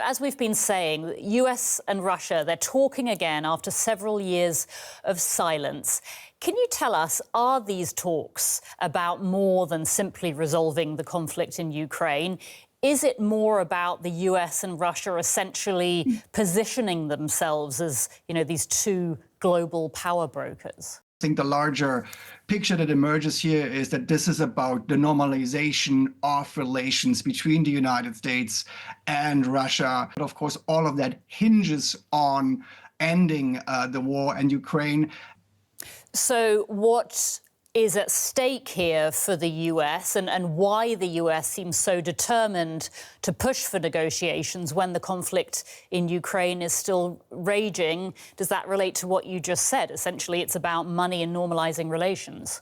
as we've been saying, the US and Russia, they're talking again after several years of silence. Can you tell us, are these talks about more than simply resolving the conflict in Ukraine? Is it more about the US and Russia essentially positioning themselves as, these two global power brokers? I think the larger picture that emerges here is that this is about the normalization of relations between the United States and Russia. But of course, all of that hinges on ending the war in Ukraine. So what is at stake here for the US and why the US seems so determined to push for negotiations when the conflict in Ukraine is still raging? Does that relate to what you just said? Essentially, it's about money and normalizing relations.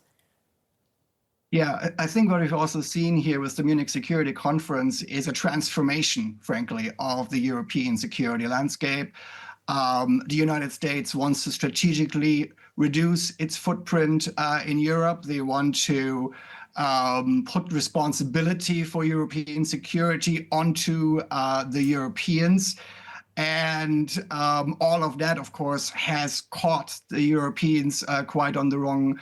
Yeah, I think what we've also seen here with the Munich Security Conference is a transformation, frankly, of the European security landscape. The United States wants to strategically reduce its footprint in Europe. They want to put responsibility for European security onto the Europeans. And all of that, of course, has caught the Europeans quite on the wrong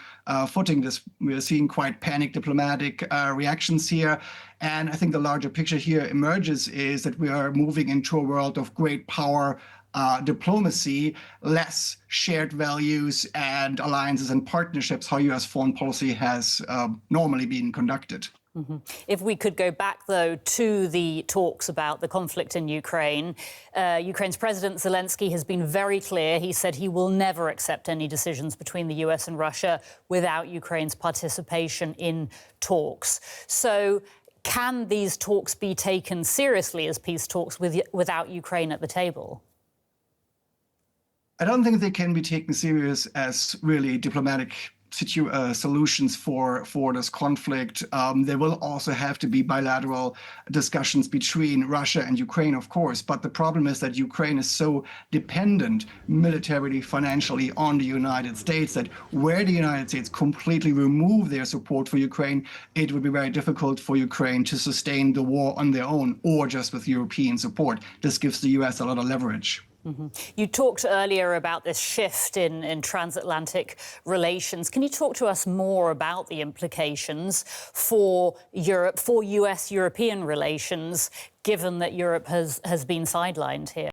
footing. We are seeing quite panicked diplomatic reactions here. And I think the larger picture here emerges is that we are moving into a world of great power diplomacy, less shared values and alliances and partnerships, how US foreign policy has normally been conducted. Mm-hmm. If we could go back, though, to the talks about the conflict in Ukraine, Ukraine's President Zelensky has been very clear. He said he will never accept any decisions between the US and Russia without Ukraine's participation in talks. So can these talks be taken seriously as peace talks without Ukraine at the table? I don't think they can be taken serious as really diplomatic solutions for this conflict. There will also have to be bilateral discussions between Russia and Ukraine, of course. But the problem is that Ukraine is so dependent militarily, financially on the United States that where the United States completely remove their support for Ukraine, it would be very difficult for Ukraine to sustain the war on their own or just with European support. This gives the US a lot of leverage. Mm-hmm. You talked earlier about this shift in transatlantic relations. Can you talk to us more about the implications for Europe, for US-European relations, given that Europe has been sidelined here?